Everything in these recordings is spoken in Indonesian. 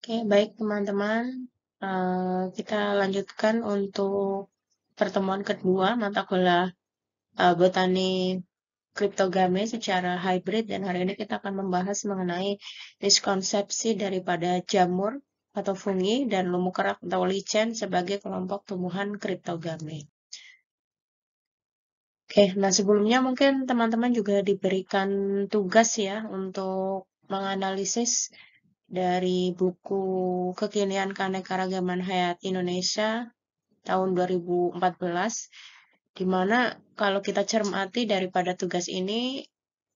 Oke, baik teman-teman. Kita lanjutkan untuk pertemuan kedua mata kuliah botani kriptogame secara hybrid, dan hari ini kita akan membahas mengenai miskonsepsi daripada jamur atau fungi dan lumut kerak atau lichen sebagai kelompok tumbuhan kriptogame. Oke, nah sebelumnya mungkin teman-teman juga diberikan tugas ya untuk menganalisis dari buku Kekinian Keanekaragaman Hayat Indonesia tahun 2014, di mana kalau kita cermati daripada tugas ini,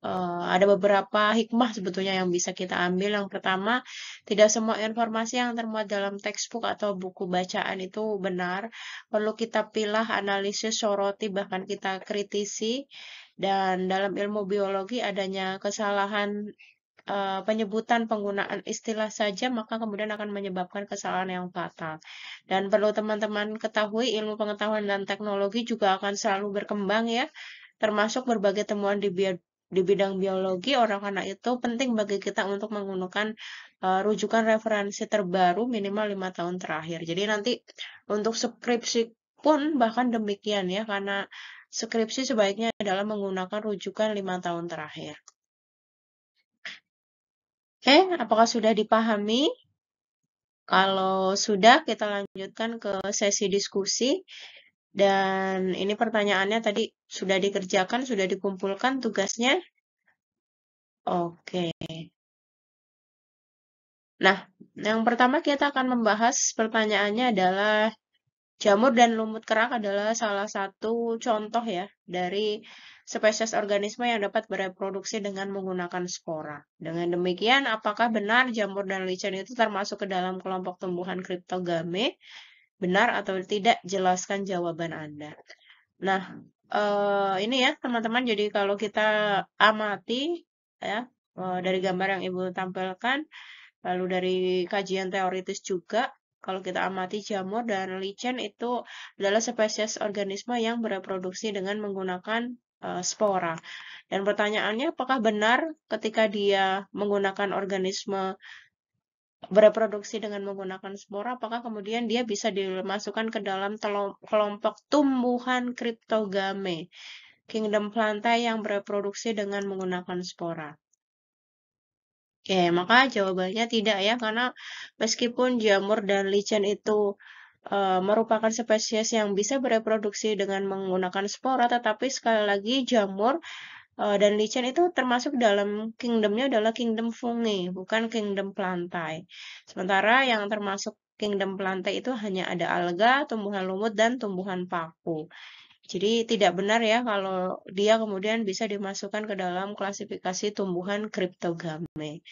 ada beberapa hikmah sebetulnya yang bisa kita ambil. Yang pertama, tidak semua informasi yang termuat dalam textbook atau buku bacaan itu benar. Perlu kita pilah, analisis, soroti, bahkan kita kritisi. Dan dalam ilmu biologi adanya kesalahan penyebutan penggunaan istilah saja, maka kemudian akan menyebabkan kesalahan yang fatal. Dan perlu teman-teman ketahui, ilmu pengetahuan dan teknologi juga akan selalu berkembang ya, termasuk berbagai temuan di bidang biologi. Oleh karena itu penting bagi kita untuk menggunakan rujukan referensi terbaru minimal 5 tahun terakhir. Jadi nanti untuk skripsi pun bahkan demikian ya, karena skripsi sebaiknya adalah menggunakan rujukan 5 tahun terakhir. Oke, apakah sudah dipahami? Kalau sudah, kita lanjutkan ke sesi diskusi. Dan ini pertanyaannya tadi sudah dikerjakan, sudah dikumpulkan tugasnya. Oke. Nah, yang pertama kita akan membahas pertanyaannya adalah jamur dan lumut kerak adalah salah satu contoh ya dari spesies organisme yang dapat bereproduksi dengan menggunakan spora. Dengan demikian, apakah benar jamur dan lichen itu termasuk ke dalam kelompok tumbuhan kriptogame? Benar atau tidak? Jelaskan jawaban Anda. Nah, ini ya teman-teman, jadi kalau kita amati ya, dari gambar yang Ibu tampilkan, lalu dari kajian teoritis juga, kalau kita amati jamur dan lichen itu adalah spesies organisme yang bereproduksi dengan menggunakan spora. Dan pertanyaannya, apakah benar ketika dia menggunakan organisme bereproduksi dengan menggunakan spora, apakah kemudian dia bisa dimasukkan ke dalam kelompok tumbuhan kriptogame, kingdom plantae yang bereproduksi dengan menggunakan spora? Oke, maka jawabannya tidak ya, karena meskipun jamur dan lichen itu merupakan spesies yang bisa bereproduksi dengan menggunakan spora, tetapi sekali lagi jamur dan lichen itu termasuk dalam kingdomnya adalah kingdom fungi, bukan kingdom plantae. Sementara yang termasuk kingdom plantae itu hanya ada alga, tumbuhan lumut, dan tumbuhan paku. Jadi tidak benar ya kalau dia kemudian bisa dimasukkan ke dalam klasifikasi tumbuhan kriptogame.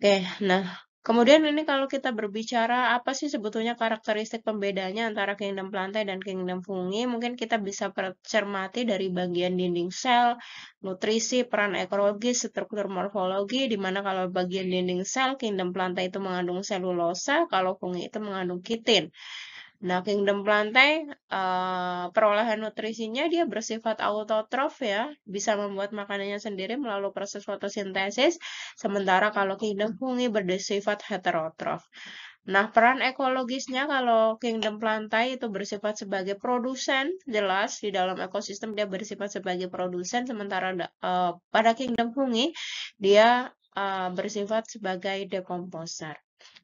Oke, nah kemudian ini kalau kita berbicara apa sih sebetulnya karakteristik pembedanya antara kingdom plantae dan kingdom fungi, mungkin kita bisa cermati dari bagian dinding sel, nutrisi, peran ekologis, struktur morfologi, di mana kalau bagian dinding sel, kingdom plantae itu mengandung selulosa, kalau fungi itu mengandung kitin. Nah, kingdom plantae, perolehan nutrisinya dia bersifat autotrof ya, bisa membuat makanannya sendiri melalui proses fotosintesis, sementara kalau kingdom fungi bersifat heterotrof. Nah, peran ekologisnya kalau kingdom plantae itu bersifat sebagai produsen, jelas di dalam ekosistem dia bersifat sebagai produsen, sementara pada kingdom fungi dia bersifat sebagai dekomposer.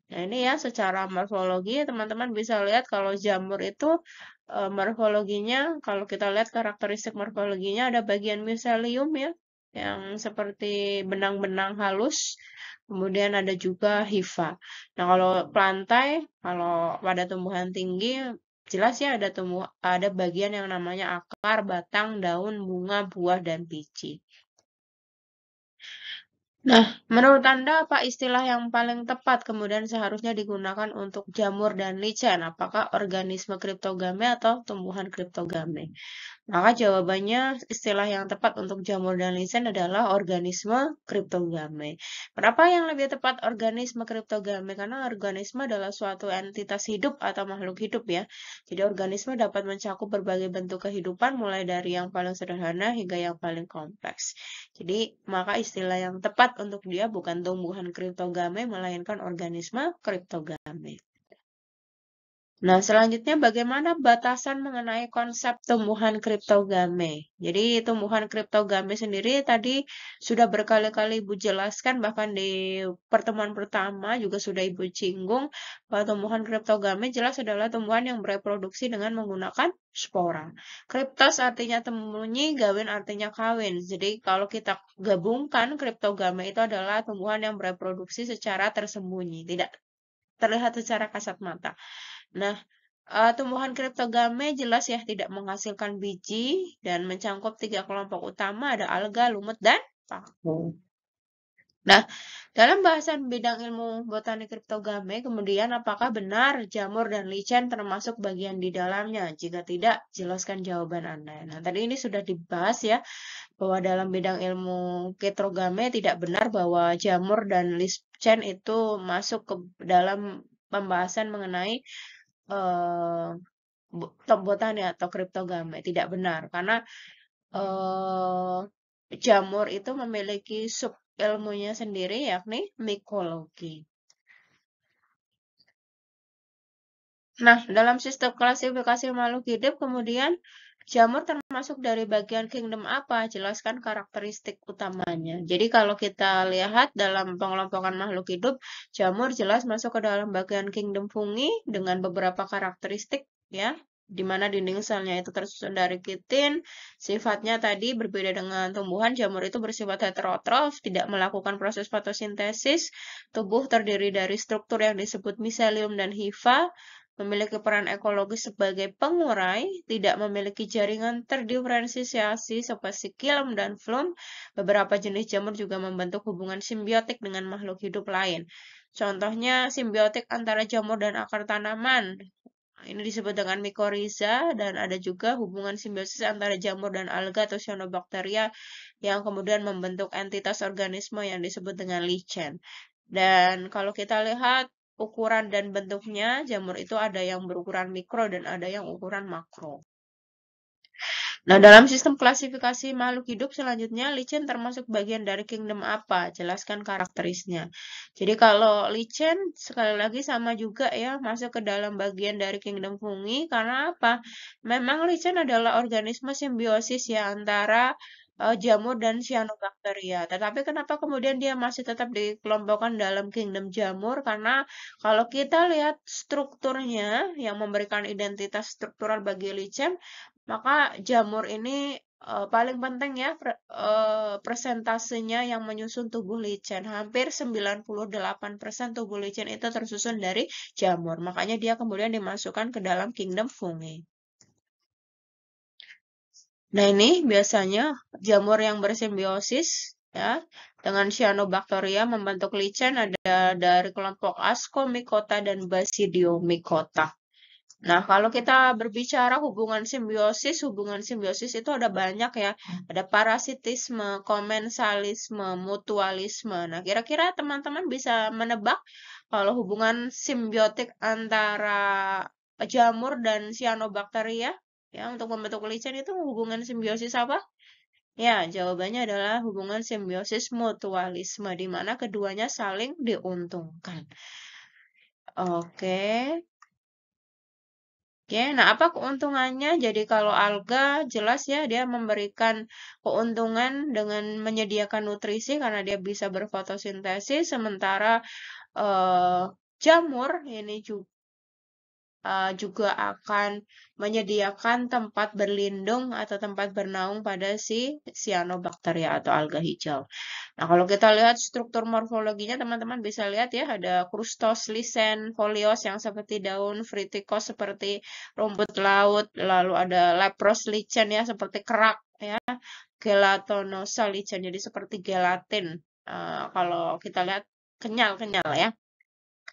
Nah, ini ya secara morfologi teman-teman bisa lihat kalau jamur itu morfologinya, kalau kita lihat karakteristik morfologinya ada bagian miselium ya, yang seperti benang-benang halus. Kemudian ada juga hifa. Nah, kalau plantae, kalau pada tumbuhan tinggi jelas ya ada bagian yang namanya akar, batang, daun, bunga, buah, dan biji. Nah, menurut Anda apa istilah yang paling tepat kemudian seharusnya digunakan untuk jamur dan lichen? Apakah organisme kriptogame atau tumbuhan kriptogame? Maka jawabannya istilah yang tepat untuk jamur dan lichen adalah organisme kriptogame. Kenapa yang lebih tepat organisme kriptogame? Karena organisme adalah suatu entitas hidup atau makhluk hidup ya. Jadi organisme dapat mencakup berbagai bentuk kehidupan mulai dari yang paling sederhana hingga yang paling kompleks. Jadi maka istilah yang tepat untuk dia bukan tumbuhan kriptogame, melainkan organisme kriptogame. Nah, selanjutnya bagaimana batasan mengenai konsep tumbuhan kriptogame? Jadi, tumbuhan kriptogame sendiri tadi sudah berkali-kali Ibu jelaskan, bahkan di pertemuan pertama juga sudah Ibu singgung, bahwa tumbuhan kriptogame jelas adalah tumbuhan yang bereproduksi dengan menggunakan spora. Kriptos artinya temunyi, gawin artinya kawin. Jadi, kalau kita gabungkan, kriptogame itu adalah tumbuhan yang bereproduksi secara tersembunyi, tidak terlihat secara kasat mata. Nah, tumbuhan kriptogame jelas ya tidak menghasilkan biji dan mencangkup 3 kelompok utama, ada alga, lumut, dan paku. Nah, dalam bahasan bidang ilmu botani kriptogame, kemudian apakah benar jamur dan lichen termasuk bagian di dalamnya? Jika tidak, jelaskan jawaban Anda. Nah, tadi ini sudah dibahas ya, bahwa dalam bidang ilmu kriptogame tidak benar bahwa jamur dan lichen itu masuk ke dalam pembahasan mengenai botani atau kriptogame. Tidak benar, karena jamur itu memiliki sub ilmunya sendiri, yakni mikologi. Nah, dalam sistem klasifikasi makhluk hidup, kemudian jamur termasuk dari bagian kingdom apa? Jelaskan karakteristik utamanya. Jadi kalau kita lihat dalam pengelompokan makhluk hidup, jamur jelas masuk ke dalam bagian kingdom fungi dengan beberapa karakteristik ya, di mana dinding selnya itu tersusun dari kitin. Sifatnya tadi berbeda dengan tumbuhan, jamur itu bersifat heterotrof, tidak melakukan proses fotosintesis. Tubuh terdiri dari struktur yang disebut miselium dan hifa, memiliki peran ekologis sebagai pengurai, tidak memiliki jaringan terdiferensiasi seperti xilem dan phloem. Beberapa jenis jamur juga membentuk hubungan simbiotik dengan makhluk hidup lain. Contohnya simbiotik antara jamur dan akar tanaman. Ini disebut dengan mycorrhiza, dan ada juga hubungan simbiosis antara jamur dan alga atau cyanobacteria yang kemudian membentuk entitas organisme yang disebut dengan lichen. Dan kalau kita lihat ukuran dan bentuknya, jamur itu ada yang berukuran mikro dan ada yang ukuran makro. Nah, dalam sistem klasifikasi makhluk hidup selanjutnya, lichen termasuk bagian dari kingdom apa? Jelaskan karakteristiknya. Jadi kalau lichen sekali lagi sama juga ya, masuk ke dalam bagian dari kingdom fungi karena apa? Memang lichen adalah organisme simbiosis ya antara jamur dan cyanobacteria. Tetapi kenapa kemudian dia masih tetap dikelompokkan dalam kingdom jamur? Karena kalau kita lihat strukturnya yang memberikan identitas struktural bagi lichen, maka jamur ini paling penting ya persentasenya yang menyusun tubuh lichen. Hampir 98% tubuh lichen itu tersusun dari jamur. Makanya dia kemudian dimasukkan ke dalam kingdom fungi. Nah, ini biasanya jamur yang bersimbiosis ya dengan cyanobacteria membentuk lichen ada dari kelompok Ascomycota dan Basidiomycota. Nah, kalau kita berbicara hubungan simbiosis itu ada banyak ya. Ada parasitisme, komensalisme, mutualisme. Nah, kira-kira teman-teman bisa menebak kalau hubungan simbiotik antara jamur dan cyanobacteria ya untuk membentuk lichen itu hubungan simbiosis apa? Ya, jawabannya adalah hubungan simbiosis mutualisme di mana keduanya saling diuntungkan. Oke. Oke, nah apa keuntungannya? Jadi kalau alga jelas ya dia memberikan keuntungan dengan menyediakan nutrisi karena dia bisa berfotosintesis, sementara jamur ini juga akan menyediakan tempat berlindung atau tempat bernaung pada si cyanobacteria atau alga hijau. Nah, kalau kita lihat struktur morfologinya, teman-teman bisa lihat ya, ada krustos, lichen, folios yang seperti daun, fritikos seperti rumput laut, lalu ada lepros lichen ya, seperti kerak ya, gelatonosa lichen, jadi seperti gelatin. Kalau kita lihat kenyal-kenyal ya.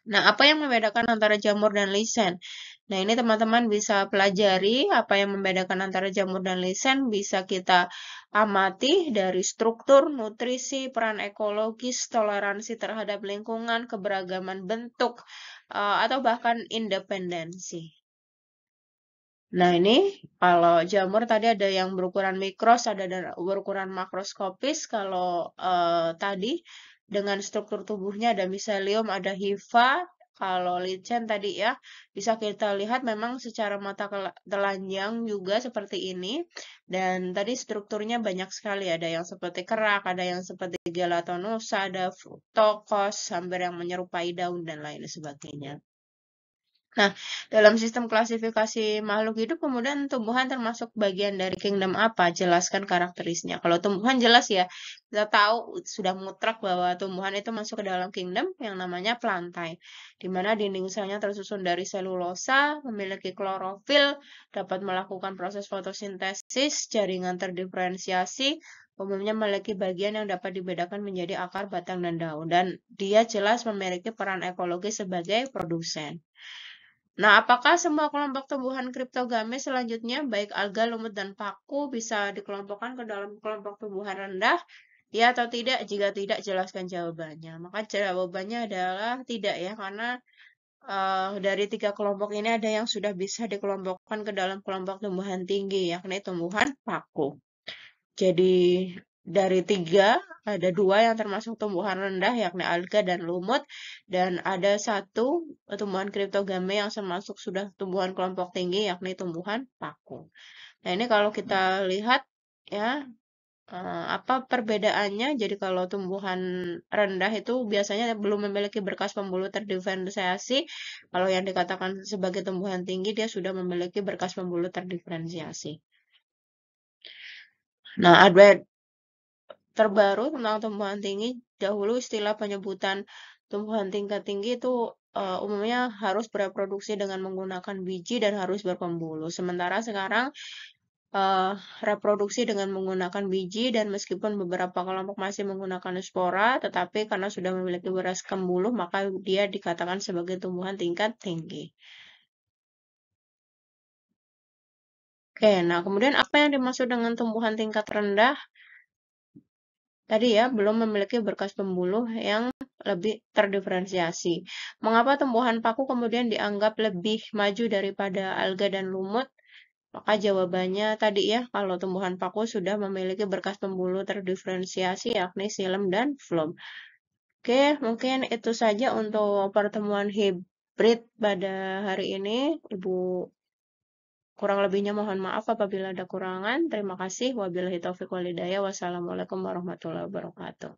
Nah, apa yang membedakan antara jamur dan lichen? Nah, ini teman-teman bisa pelajari apa yang membedakan antara jamur dan lichen, bisa kita amati dari struktur, nutrisi, peran ekologis, toleransi terhadap lingkungan, keberagaman bentuk, atau bahkan independensi. Nah, ini kalau jamur tadi ada yang berukuran mikros, ada berukuran makroskopis. Kalau tadi dengan struktur tubuhnya ada miselium, ada hifa. Kalau lichen tadi ya, bisa kita lihat memang secara mata telanjang juga seperti ini. Dan tadi strukturnya banyak sekali, ada yang seperti kerak, ada yang seperti gelatonosa, ada fructose, hampir yang menyerupai daun dan lain sebagainya. Nah, dalam sistem klasifikasi makhluk hidup, kemudian tumbuhan termasuk bagian dari kingdom apa? Jelaskan karakteristiknya. Kalau tumbuhan jelas ya, kita tahu sudah mutlak bahwa tumbuhan itu masuk ke dalam kingdom yang namanya plantae, di mana dinding selnya tersusun dari selulosa, memiliki klorofil, dapat melakukan proses fotosintesis, jaringan terdiferensiasi, umumnya memiliki bagian yang dapat dibedakan menjadi akar, batang, dan daun. Dan dia jelas memiliki peran ekologi sebagai produsen. Nah, apakah semua kelompok tumbuhan kriptogamis selanjutnya, baik alga, lumut, dan paku, bisa dikelompokkan ke dalam kelompok tumbuhan rendah? Ya atau tidak? Jika tidak, jelaskan jawabannya. Maka jawabannya adalah tidak ya, karena dari 3 kelompok ini ada yang sudah bisa dikelompokkan ke dalam kelompok tumbuhan tinggi, yakni tumbuhan paku. Jadi dari 3, ada 2 yang termasuk tumbuhan rendah, yakni alga dan lumut, dan ada 1 tumbuhan kriptogame yang termasuk sudah tumbuhan kelompok tinggi, yakni tumbuhan paku. Nah, ini kalau kita lihat ya, apa perbedaannya? Jadi kalau tumbuhan rendah itu biasanya belum memiliki berkas pembuluh terdiferensiasi. Kalau yang dikatakan sebagai tumbuhan tinggi, dia sudah memiliki berkas pembuluh terdiferensiasi. Nah, ada terbaru tentang tumbuhan tinggi, dahulu istilah penyebutan tumbuhan tingkat tinggi itu umumnya harus bereproduksi dengan menggunakan biji dan harus berpembuluh. Sementara sekarang eh, reproduksi dengan menggunakan biji dan meskipun beberapa kelompok masih menggunakan spora, tetapi karena sudah memiliki beras pembuluh, maka dia dikatakan sebagai tumbuhan tingkat tinggi. Oke, nah kemudian apa yang dimaksud dengan tumbuhan tingkat rendah? Tadi ya, belum memiliki berkas pembuluh yang lebih terdiferensiasi. Mengapa tumbuhan paku kemudian dianggap lebih maju daripada alga dan lumut? Maka jawabannya tadi ya, kalau tumbuhan paku sudah memiliki berkas pembuluh terdiferensiasi yakni xilem dan phloem. Oke, mungkin itu saja untuk pertemuan hibrid pada hari ini. Ibu kurang lebihnya mohon maaf apabila ada kurangan. Terima kasih. Wabillahi taufiq walhidayah. Wassalamualaikum warahmatullahi wabarakatuh.